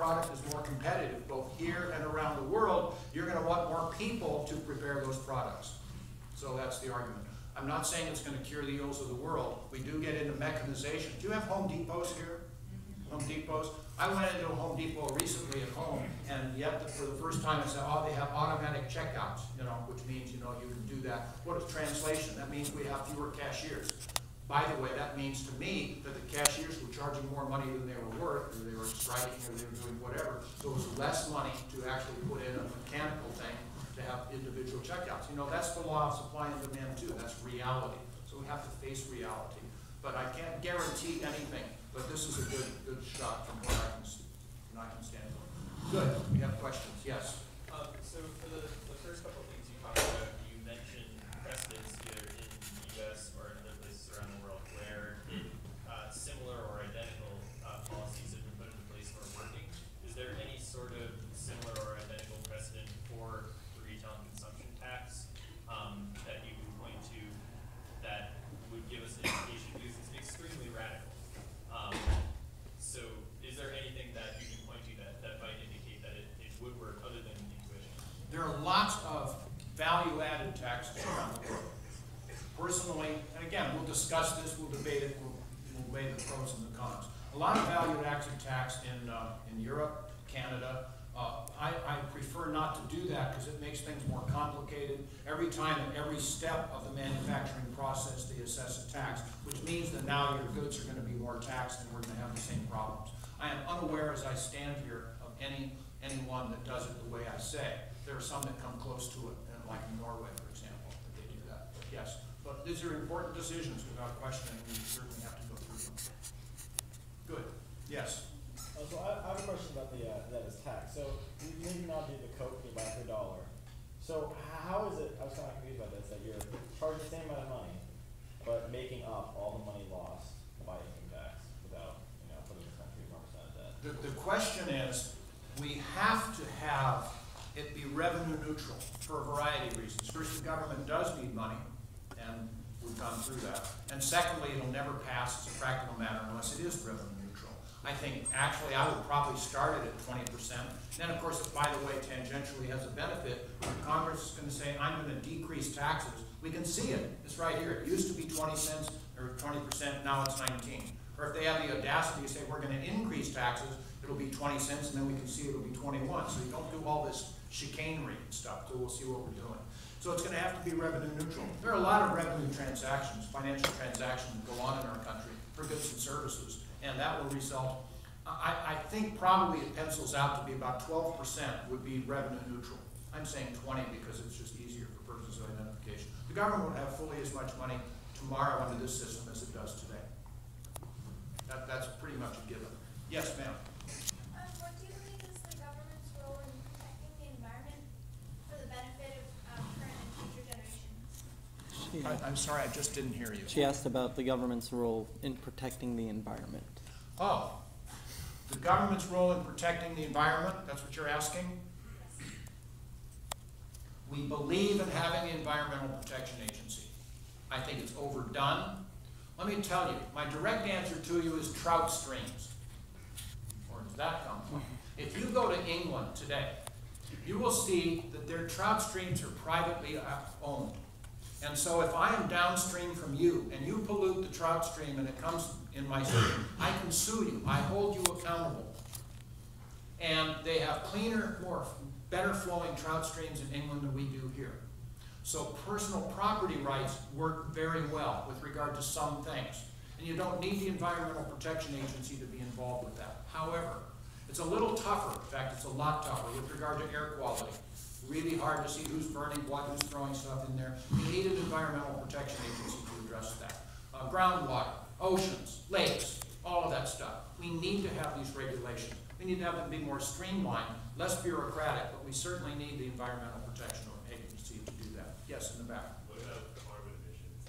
product is more competitive, both here and around the world, you're going to want more people to prepare those products. So that's the argument. I'm not saying it's going to cure the ills of the world. We do get into mechanization. Do you have Home Depots here? Home Depots? I went into a Home Depot recently at home, and yet for the first time I said, oh, they have automatic checkouts, you know, which means, you know, you can do that. What is translation? That means we have fewer cashiers. By the way, that means to me that the cashiers were charging more money than they were worth, or they were striking, or they were doing whatever. So it was less money to actually put in a mechanical thing to have individual checkouts. You know, that's the law of supply and demand too. That's reality. So we have to face reality. But I can't guarantee anything. But this is a good shot from what I can stand for. Good. We have questions. Yes. So for the first couple of things you talked about, you mentioned precedents either in the U.S. or in other places around the world where similar or identical policies have been put into place or working. Is there any sort of similar or identical precedent for the retail and consumption tax that you can point to that would give us an indication? Because it's extremely radical. So is there anything that you can point to that might indicate that it would work other than intuition? There are lots of value-added taxes around the world. Personally, and again, we'll discuss this, we'll debate it, we'll weigh the pros and the cons. A lot of value-added tax in Europe, Canada. I prefer not to do that because it makes things more complicated. Every time, at every step of the manufacturing process, they assess a tax, which means that now your goods are going to be more taxed and we're going to have the same problems. I am unaware as I stand here of anyone that does it the way I say. There are some that come close to it, like in Norway, for example, that they do that. But yes, but these are important decisions without questioning. We certainly have to go through them. Good. Yes. So I have a question about that is tax. So you maybe not do the Coke you buy for $1. So how is it, I was kind of confused about this, that you're charging the same amount of money, but making up all the money lost by income tax without, you know, putting the country more percent of debt? The question is, we have to have it be revenue neutral for a variety of reasons. First, the government does need money, and we've gone through that. And secondly, it'll never pass as a practical matter unless it is revenue neutral. I think, actually, I would probably start it at 20%. Then, of course, it, by the way, tangentially has a benefit. When Congress is going to say, I'm going to decrease taxes, we can see it. It's right here. It used to be 20 cents or 20%, now it's 19. Or if they have the audacity to say, we're going to increase taxes, it'll be 20 cents, and then we can see it'll be 21. So you don't do all this chicanery and stuff, so we'll see what we're doing. So it's going to have to be revenue neutral. There are a lot of revenue transactions, financial transactions that go on in our country for goods and services. And that will result, I think probably it pencils out to be about 12% would be revenue neutral. I'm saying 20 because it's just easier for purposes of identification. The government would have fully as much money tomorrow under this system as it does today. That's pretty much a given. Yes, ma'am. What do you believe is the government's role in protecting the environment for the benefit of current and future generations? I'm sorry, I just didn't hear you. She asked about the government's role in protecting the environment. Oh, the government's role in protecting the environment, that's what you're asking? We believe in having an environmental protection agency. I think it's overdone. Let me tell you, my direct answer to you is trout streams. Where does that come from? If you go to England today, you will see that their trout streams are privately owned. And so if I am downstream from you and you pollute the trout stream and it comes in my stream, I can sue you. I hold you accountable. And they have cleaner, better flowing trout streams in England than we do here. So personal property rights work very well with regard to some things. And you don't need the Environmental Protection Agency to be involved with that. However, it's a little tougher. In fact, it's a lot tougher with regard to air quality. Really hard to see who's burning what, who's throwing stuff in there. You need an Environmental Protection Agency to address that. Groundwater, oceans, lakes, all of that stuff. We need to have these regulations. We need to have them be more streamlined, less bureaucratic, but we certainly need the Environmental Protection Agency to do that. Yes, in the back. What about the carbon emissions?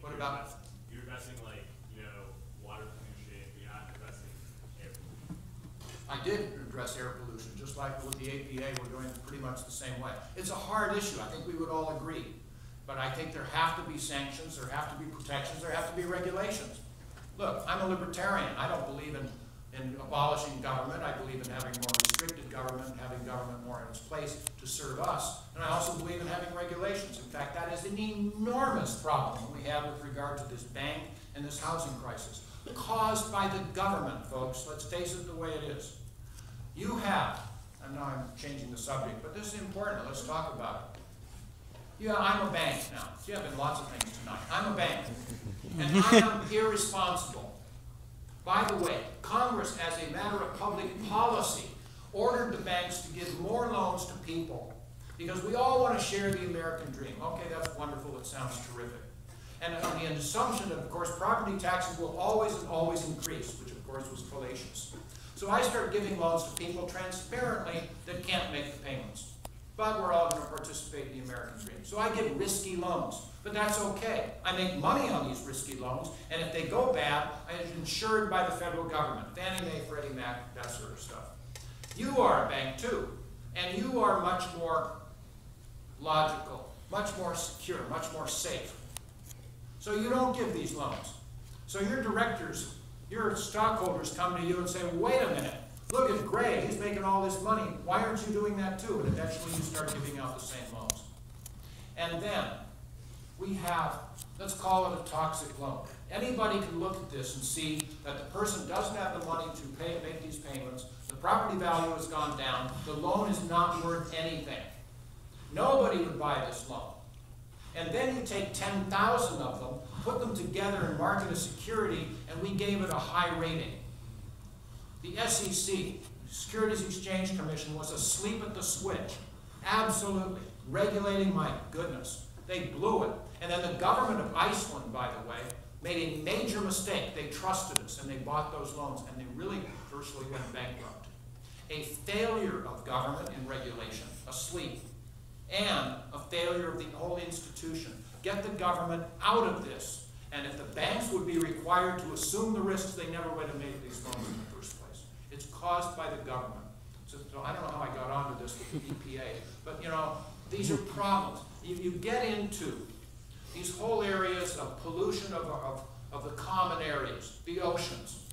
Like What about? You're addressing, like, you know, water pollution, you're not addressing air pollution. I did address air pollution, just like with the APA, we're doing it pretty much the same way. It's a hard issue. I think we would all agree. But I think there have to be sanctions, there have to be protections, there have to be regulations. Look, I'm a libertarian. I don't believe in abolishing government. I believe in having more government, having government more in its place to serve us. And I also believe in having regulations. In fact, that is an enormous problem we have with regard to this bank and this housing crisis, caused by the government, folks. Let's face it the way it is. You have, and now I'm changing the subject, but this is important. Let's talk about it. Yeah, I'm a bank now. See, I've been lots of things tonight. I'm a bank, and I am irresponsible. By the way, Congress, as a matter of public policy, ordered the banks to give more loans to people because we all want to share the American dream. Okay, that's wonderful. It sounds terrific. And on the assumption that, of course, property taxes will always and always increase, which, of course, was fallacious. So I start giving loans to people transparently that can't make the payments. But we're all going to participate in the American dream. So I give risky loans, but that's okay. I make money on these risky loans, and if they go bad, I'm insured by the federal government, Fannie Mae, Freddie Mac, that sort of stuff. You are a bank too, and you are much more logical, much more secure, much more safe. So you don't give these loans. So your directors, your stockholders come to you and say, wait a minute, look at Gray, he's making all this money. Why aren't you doing that too? And eventually you start giving out the same loans. And then we have, let's call it a toxic loan. Anybody can look at this and see that the person doesn't have the money to make these payments, the property value has gone down, the loan is not worth anything. Nobody would buy this loan. And then you take 10,000 of them, put them together and market a security, and we gave it a high rating. The SEC, Securities Exchange Commission, was asleep at the switch. Absolutely. Regulating, my goodness. They blew it. And then the government of Iceland, by the way, made a major mistake. They trusted us and they bought those loans, and they really virtually went bankrupt. A failure of government in regulation, asleep, and a failure of the whole institution. Get the government out of this. And if the banks would be required to assume the risks, they never would have made these loans in the first place. It's caused by the government. So I don't know how I got onto this with the EPA, but you know, these are problems. You get into these whole areas of pollution of the common areas, the oceans,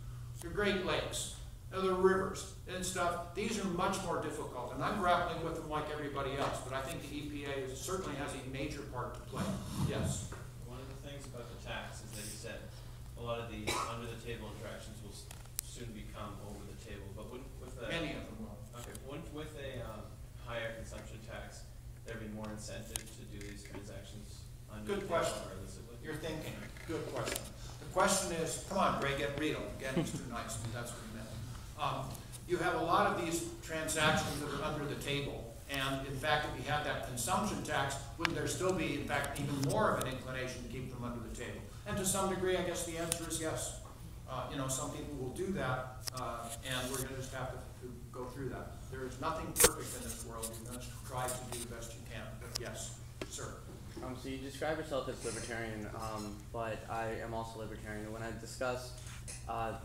the Great Lakes, the rivers and stuff. These are much more difficult, and I'm grappling with them like everybody else, but I think the EPA certainly has a major part to play. Yes? One of the things about the tax is that you said a lot of the under-the-table interactions will soon become over the table, but with a... Many of them will. Okay, with a higher consumption tax, there'd be more incentive to do these transactions under Good the table question. or illicitly? You're thinking. Good question. The question is, come on, Ray, get real. Again, he's too nice. That's what he meant. You have a lot of these transactions that are under the table, and in fact, if you had that consumption tax, wouldn't there still be, in fact, even more of an inclination to keep them under the table? And to some degree, I guess the answer is yes. You know, some people will do that, and we're going to just have to go through that. There is nothing perfect in this world. You're going to try to do the best you can. But yes, sir. So you describe yourself as libertarian, but I am also libertarian. When I discuss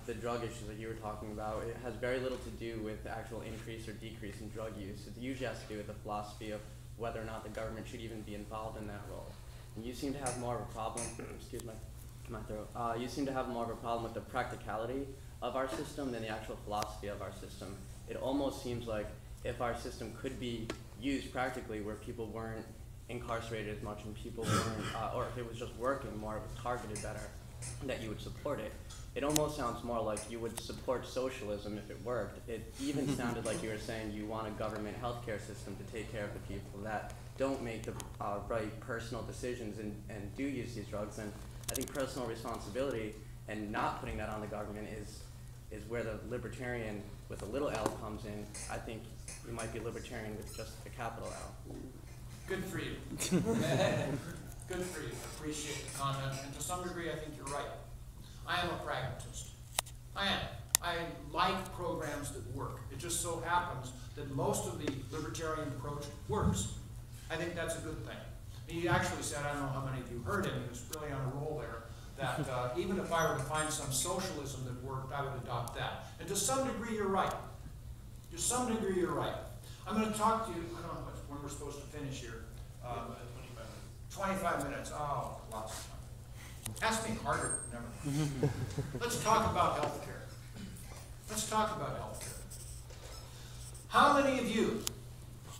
the drug issues that you were talking about, it has very little to do with the actual increase or decrease in drug use. It usually has to do with the philosophy of whether or not the government should even be involved in that role. And you seem to have more of a problem, excuse my throat, you seem to have more of a problem with the practicality of our system than the actual philosophy of our system. It almost seems like if our system could be used practically where people weren't incarcerated as much and people weren't, or if it was just working more, it was targeted better, that you would support it. It almost sounds more like you would support socialism if it worked. It even sounded like you were saying you want a government healthcare system to take care of the people that don't make the right personal decisions and do use these drugs. And I think personal responsibility and not putting that on the government is where the libertarian with a little L comes in. I think you might be libertarian with just a capital L. Good for you. Good for you. I appreciate the comment. And to some degree, I think you're right. I am a pragmatist. I am. I like programs that work. It just so happens that most of the libertarian approach works. I think that's a good thing. He actually said, I don't know how many of you heard him, he was really on a roll there, that even if I were to find some socialism that worked, I would adopt that. And to some degree, you're right. To some degree, you're right. I'm going to talk to you, I don't know when we're supposed to finish here. 25 minutes. Oh, lots of time. Ask me harder. Never. Let's talk about healthcare. Let's talk about healthcare. How many of you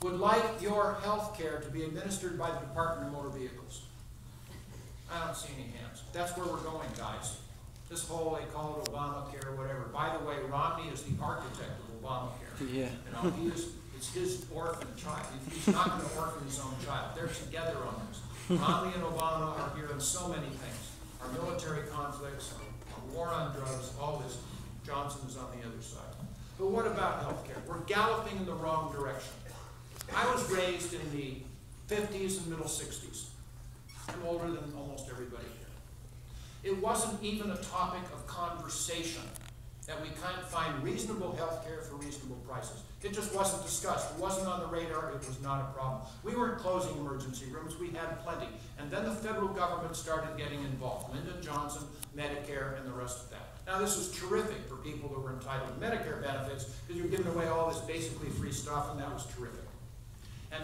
would like your health care to be administered by the Department of Motor Vehicles? I don't see any hands. That's where we're going, guys. This whole, they call it Obamacare or whatever. By the way, Romney is the architect of Obamacare. Yeah. You know, it's his orphan child. He's not going to orphan his own child. They're together on this. Romney and Obama are here on so many things. Our military conflicts, our war on drugs, all this. Johnson is on the other side. But what about healthcare? We're galloping in the wrong direction. I was raised in the 50s and middle 60s. I'm older than almost everybody here. It wasn't even a topic of conversation that we can't find reasonable health care for reasonable prices. It just wasn't discussed. It wasn't on the radar. It was not a problem. We weren't closing emergency rooms. We had plenty. And then the federal government started getting involved. Lyndon Johnson, Medicare, and the rest of that. Now, this was terrific for people who were entitled to Medicare benefits because you're giving away all this basically free stuff, and that was terrific. And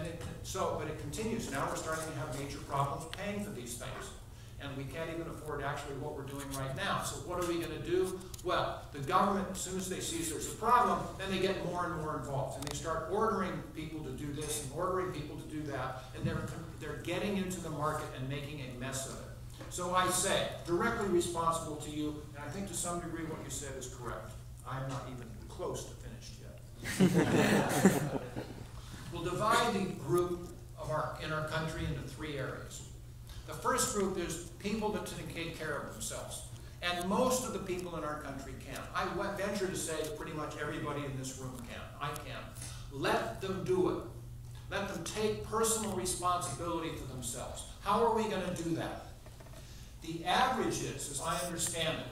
but it continues. Now we're starting to have major problems paying for these things. And we can't even afford actually what we're doing right now. So what are we going to do? Well, the government, as soon as they see there's a problem, then they get more and more involved. And they start ordering people to do this and ordering people to do that. And they're getting into the market and making a mess of it. So I say, directly responsible to you, and I think to some degree what you said is correct. I'm not even close to finished yet. We'll divide the group in our country into three areas. The first group is people that can take care of themselves. And most of the people in our country can. I venture to say pretty much everybody in this room can. I can. Let them do it. Let them take personal responsibility for themselves. How are we going to do that? The average is, as I understand it,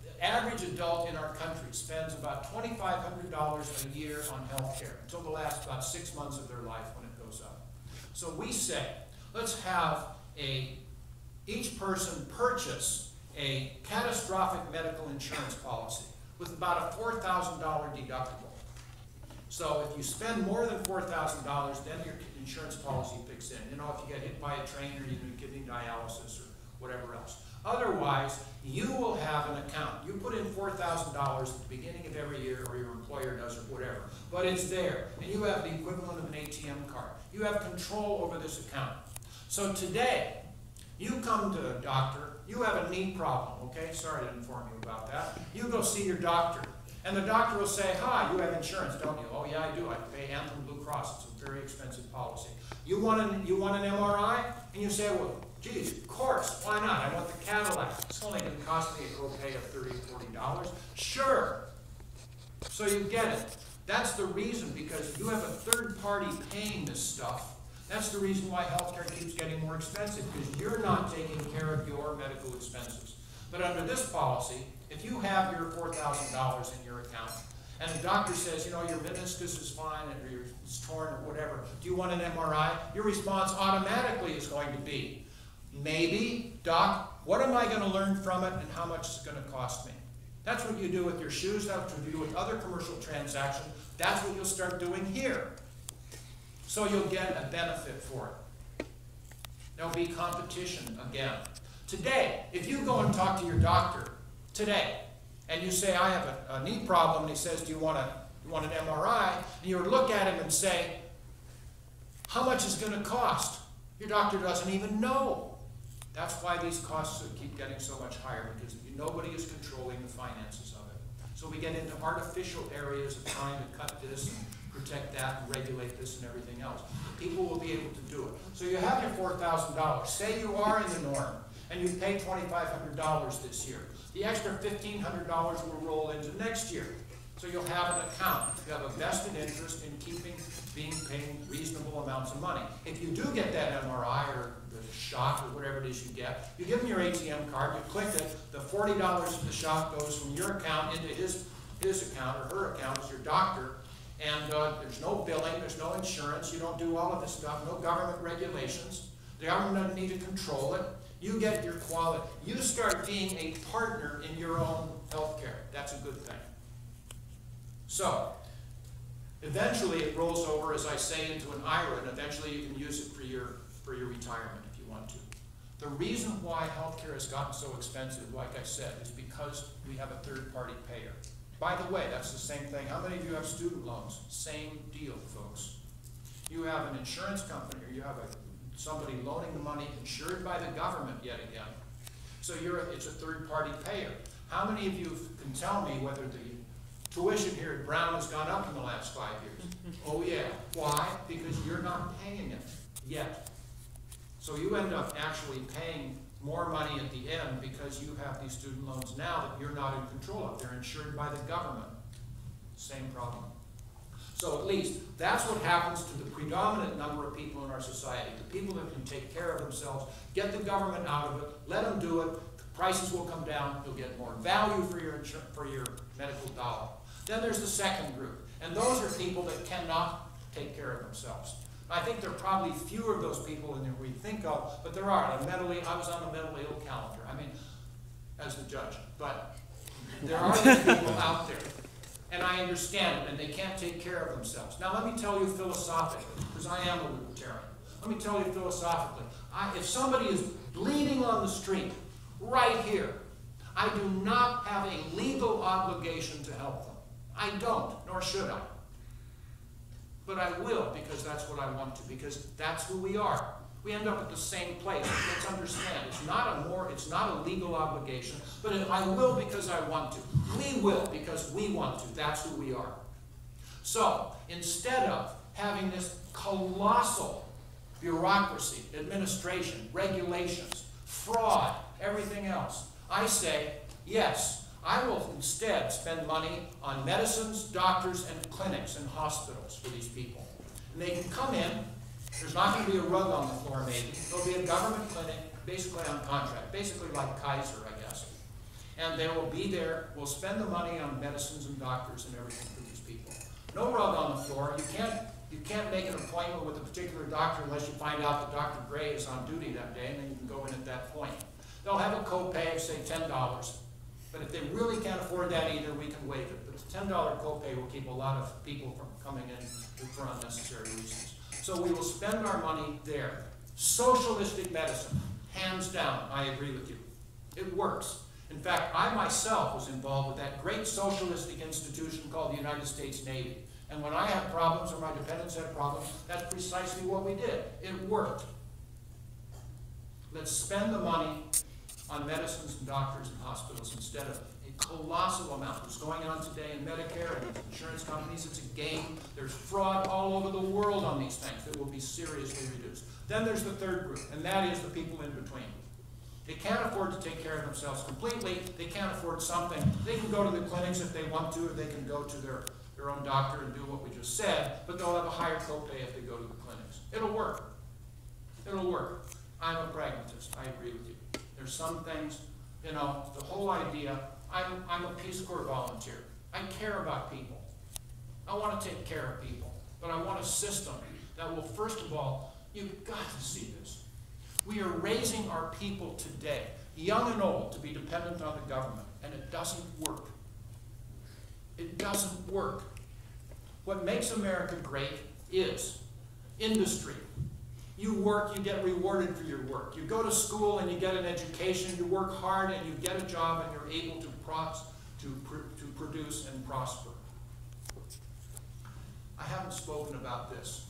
the average adult in our country spends about $2,500 a year on health care until the last about 6 months of their life when it goes up. So we say, let's have each person purchase a catastrophic medical insurance policy with about a $4,000 deductible. So if you spend more than $4,000, then your insurance policy kicks in. You know, if you get hit by a train or you need kidney dialysis or whatever else. Otherwise, you will have an account. You put in $4,000 at the beginning of every year, or your employer does, or whatever. But it's there, and you have the equivalent of an ATM card. You have control over this account. So today, you come to a doctor, you have a knee problem, okay? Sorry I didn't inform you about that. You go see your doctor, and the doctor will say, hi, you have insurance, don't you? Oh yeah, I do. I pay Anthem Blue Cross. It's a very expensive policy. You want an MRI? And you say, well, geez, of course, why not? I want the Cadillac. It's only going to cost me a copay of $30, $40. Sure. So you get it. That's the reason, because you have a third party paying this stuff. That's the reason why healthcare keeps getting more expensive, because you're not taking care of your medical expenses. But under this policy, if you have your $4,000 in your account, and the doctor says, you know, your meniscus is fine, or it's torn, or whatever, do you want an MRI? Your response automatically is going to be, maybe, doc, what am I going to learn from it, and how much is it going to cost me? That's what you do with your shoes, that's what you do with other commercial transactions, that's what you'll start doing here. So you'll get a benefit for it. There'll be competition again. Today, if you go and talk to your doctor today, and you say, I have a knee problem, and he says, do you want an MRI? And you look at him and say, how much is it going to cost? Your doctor doesn't even know. That's why these costs keep getting so much higher, because nobody is controlling the finances of it. So we get into artificial areas of trying to cut this and protect that and regulate this and everything else. People will be able to do it. So you have your $4,000. Say you are in the norm, and you pay $2,500 this year. The extra $1,500 will roll into next year. So you'll have an account. You have a vested interest in being paid reasonable amounts of money. If you do get that MRI or the shot or whatever it is you get, you give them your ATM card, you click it, the $40 of the shot goes from your account into his account or her account as your doctor, and there's no billing, there's no insurance, you don't do all of this stuff, no government regulations. The government doesn't need to control it. You get your quality. You start being a partner in your own health care. That's a good thing. So, eventually it rolls over, as I say, into an IRA, and eventually you can use it for your retirement if you want to. The reason why healthcare has gotten so expensive, like I said, is because we have a third-party payer. By the way, that's the same thing. How many of you have student loans? Same deal, folks. You have an insurance company, or you have somebody loaning the money insured by the government yet again. So it's a third-party payer. How many of you can tell me whether the tuition here at Brown has gone up in the last 5 years? Oh yeah. Why? Because you're not paying it yet. So you end up actually paying more money at the end because you have these student loans now that you're not in control of. They're insured by the government. Same problem. So at least that's what happens to the predominant number of people in our society. The people that can take care of themselves, get the government out of it, let them do it, the prices will come down, you'll get more value for your medical dollar. Then there's the second group, and those are people that cannot take care of themselves. I think there are probably fewer of those people than we think of, but there are. I was on the mentally ill calendar, as the judge, but there are these people out there. And I understand it, and they can't take care of themselves. Now let me tell you philosophically, because I am a libertarian. Let me tell you philosophically, if somebody is bleeding on the street, right here, I do not have a legal obligation to help them. I don't, nor should I. But I will, because that's what I want to, because that's who we are. We end up at the same place. Let's understand, it's not a legal obligation, but I will because I want to. We will because we want to. That's who we are. So, instead of having this colossal bureaucracy, administration, regulations, fraud, everything else, I say, yes, I will instead spend money on medicines, doctors, and clinics and hospitals for these people. And they can come in. There's not going to be a rug on the floor, maybe. There'll be a government clinic, basically on contract, basically like Kaiser, I guess. And they will be there. We'll spend the money on medicines and doctors and everything for these people. No rug on the floor. You can't make an appointment with a particular doctor unless you find out that Dr. Gray is on duty that day, and then you can go in at that point. They'll have a copay of, say, $10. But if they really can't afford that either, we can waive it. But the $10 copay will keep a lot of people from coming in for unnecessary reasons. So we will spend our money there. Socialistic medicine, hands down, I agree with you. It works. In fact, I myself was involved with that great socialistic institution called the United States Navy. And when I had problems or my dependents had problems, that's precisely what we did. It worked. Let's spend the money on medicines and doctors and hospitals instead of a colossal amount that's going on today in Medicare and insurance companies. It's a game. There's fraud all over the world on these things that will be seriously reduced. Then there's the third group, and that is the people in between. They can't afford to take care of themselves completely. They can't afford something. They can go to the clinics if they want to, or they can go to their own doctor and do what we just said, but they'll have a higher copay if they go to the clinics. It'll work. It'll work. I'm a pragmatist. I agree with you. There's some things, the whole idea, I'm a Peace Corps volunteer. I care about people. I want to take care of people, but I want a system that will, first of all, you've got to see this. We are raising our people today, young and old, to be dependent on the government, and it doesn't work. It doesn't work. What makes America great is industry. You work, you get rewarded for your work. You go to school and you get an education, you work hard and you get a job and you're able to produce and prosper. I haven't spoken about this.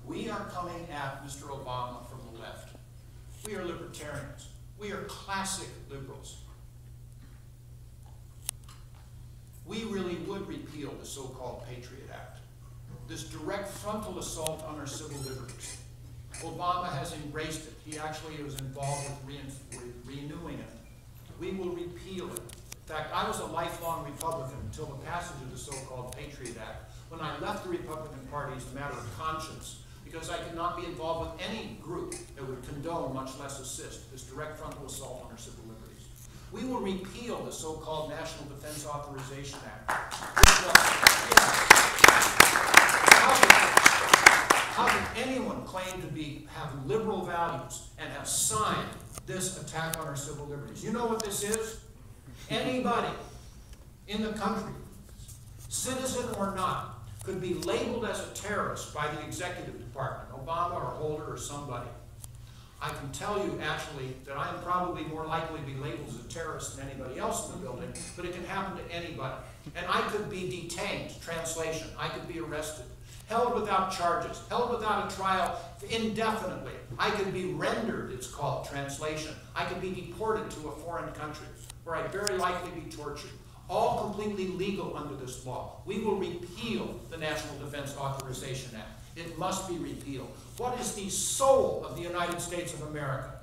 We are coming at Mr. Obama from the left. We are libertarians. We are classic liberals. We really would repeal the so-called Patriot Act, this direct frontal assault on our civil liberties. Obama has embraced it. He actually was involved with renewing it. We will repeal it. In fact, I was a lifelong Republican until the passage of the so-called Patriot Act, when I left the Republican Party as a matter of conscience, because I could not be involved with any group that would condone, much less assist, this direct frontal assault on our civil liberties. We will repeal the so-called National Defense Authorization Act. How can anyone claim to have liberal values and have signed this attack on our civil liberties? You know what this is? Anybody in the country, citizen or not, could be labeled as a terrorist by the executive department, Obama or Holder or somebody, I can tell you actually that I am probably more likely to be labeled as a terrorist than anybody else in the building, but it can happen to anybody. And I could be detained, translation, I could be arrested, held without charges, held without a trial indefinitely. I could be rendered, it's called, translation. I could be deported to a foreign country where I'd very likely be tortured. All completely legal under this law. We will repeal the National Defense Authorization Act. It must be repealed. What is the soul of the United States of America?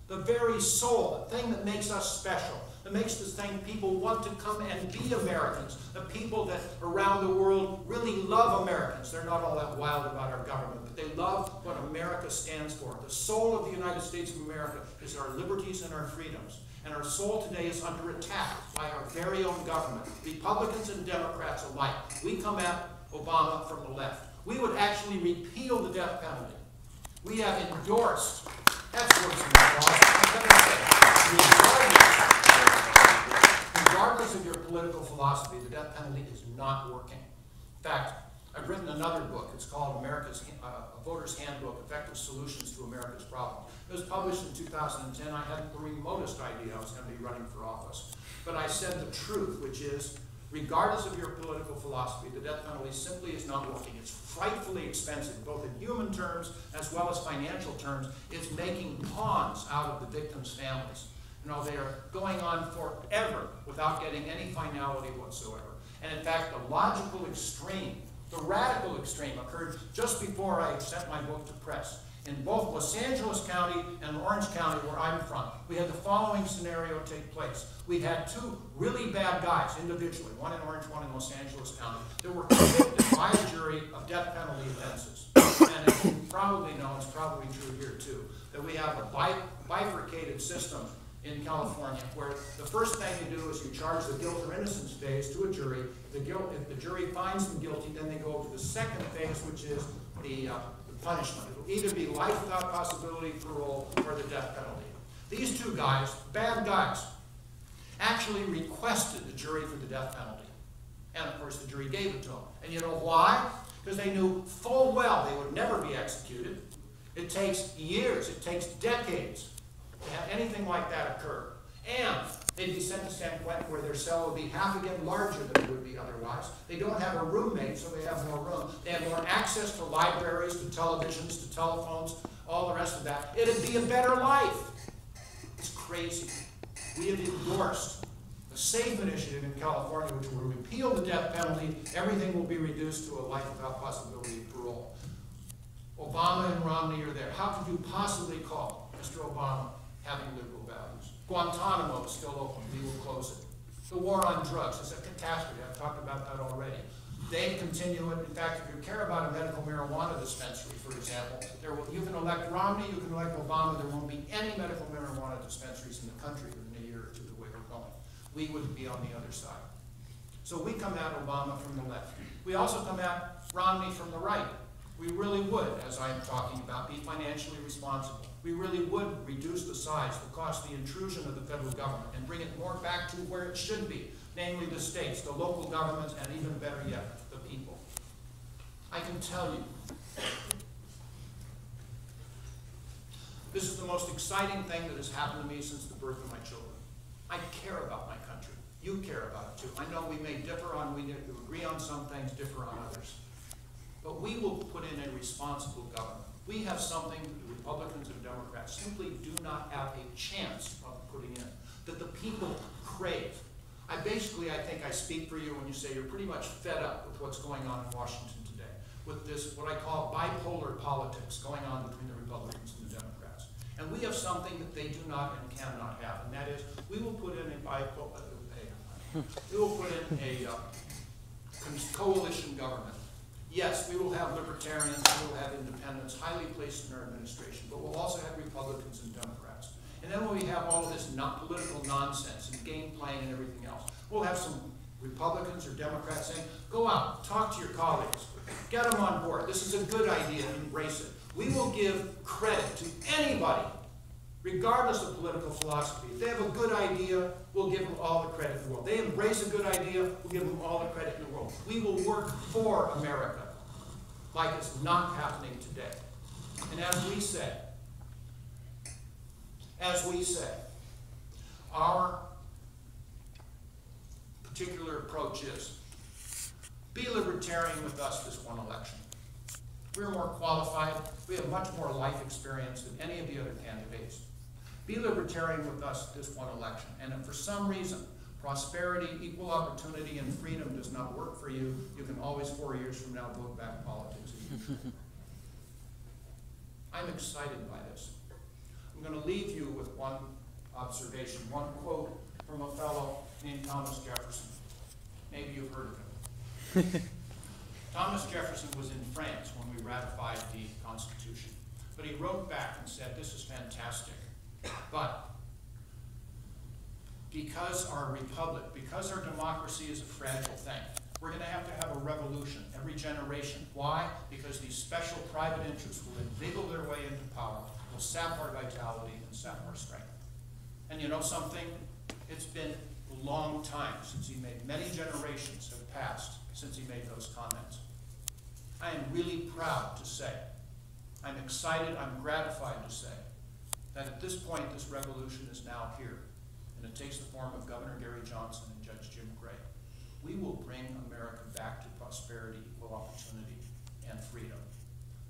The very soul, the thing that makes us special, that makes this thing people want to come and be Americans, the people that around the world really love Americans. They're not all that wild about our government, but they love what America stands for. The soul of the United States of America is our liberties and our freedoms. And our soul today is under attack by our very own government, Republicans and Democrats alike. We come at Obama from the left. We would actually repeal the death penalty. We have endorsed, that's words in the laws, regardless of your political philosophy, the death penalty is not working. In fact, I've written another book. It's called America's Voter's Handbook, Effective Solutions to America's Problems. It was published in 2010. I hadn't the remotest idea I was going to be running for office. But I said the truth, which is, regardless of your political philosophy, the death penalty simply is not working. It's frightfully expensive, both in human terms as well as financial terms. It's making pawns out of the victims' families. You know, they are going on forever without getting any finality whatsoever. And in fact, the logical extreme, the radical extreme, occurred just before I sent my book to press. In both Los Angeles County and Orange County, where I'm from, we had the following scenario take place. We had two really bad guys individually, one in Orange, one in Los Angeles County, that were convicted by a jury of death penalty offenses. And as you probably know, it's probably true here too, that we have a bifurcated system in California, where the first thing you do is you charge the guilt or innocence phase to a jury. If the jury finds them guilty, then they go to the second phase, which is the punishment. It will either be life without possibility of parole or the death penalty. These two guys, bad guys, actually requested the jury for the death penalty. And of course the jury gave it to them. And you know why? Because they knew full well they would never be executed. It takes years, it takes decades to have anything like that occur. And they'd be sent to San Quentin, where their cell would be half again larger than it would be otherwise. They don't have a roommate, so they have more room. They have more access to libraries, to televisions, to telephones, all the rest of that. It'd be a better life. It's crazy. We have endorsed a SAFE initiative in California, which will repeal the death penalty. Everything will be reduced to a life without possibility of parole. Obama and Romney are there. How could you possibly call Mr. Obama having liberal values? Guantanamo is still open. We will close it. The war on drugs is a catastrophe. I've talked about that already. They continue it. In fact, if you care about a medical marijuana dispensary, for example, you can elect Romney, you can elect Obama. There won't be any medical marijuana dispensaries in the country within a year or two, the way we're going. We would be on the other side. So we come at Obama from the left. We also come at Romney from the right. We really would, as I'm talking about, be financially responsible. We really would reduce the size, the cost, the intrusion of the federal government, and bring it more back to where it should be, namely the states, the local governments, and even better yet, the people. I can tell you, this is the most exciting thing that has happened to me since the birth of my children. I care about my country. You care about it too. I know we may differ on, we agree on some things, differ on others. But we will put in a responsible government. We have something that the Republicans and Democrats simply do not have a chance of putting in, that the people crave. I think I speak for you when you say you're pretty much fed up with what's going on in Washington today, with this, what I call bipolar politics going on between the Republicans and the Democrats. And we have something that they do not and cannot have, and that is, we will put in a coalition government. Yes, we will have libertarians, we will have independents, highly placed in our administration, but we'll also have Republicans and Democrats. And then when we have all of this political nonsense and game playing and everything else, we'll have some Republicans or Democrats saying, go out, talk to your colleagues, get them on board. This is a good idea, embrace it. We will give credit to anybody, regardless of political philosophy. If they have a good idea, we'll give them all the credit in the world. They embrace a good idea, we'll give them all the credit in the world. We will work for America, like it's not happening today. And as we say, As we say, our particular approach is, be libertarian with us this one election. We're more qualified, we have much more life experience than any of the other candidates. Be libertarian with us this one election, and if for some reason prosperity, equal opportunity, and freedom does not work for you, you can always 4 years from now vote back politics. I'm excited by this. I'm going to leave you with one observation, one quote from a fellow named Thomas Jefferson. Maybe you've heard of him. Thomas Jefferson was in France when we ratified the Constitution, but he wrote back and said, this is fantastic, but because our republic, because our democracy is a fragile thing, we're going to have a revolution every generation. Why? Because these special private interests will inveigle their way into power, will sap our vitality and sap our strength. And you know something? It's been a long time since he made, many generations have passed since he made those comments. I am really proud to say, I'm excited, I'm gratified to say, that at this point this revolution is now here, and it takes the form of Governor Gary Johnson and Judge Jim Gray. We will bring America back to prosperity, equal opportunity, and freedom.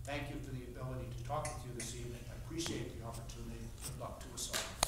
Thank you for the ability to talk with you this evening. I appreciate the opportunity. Good luck to us all.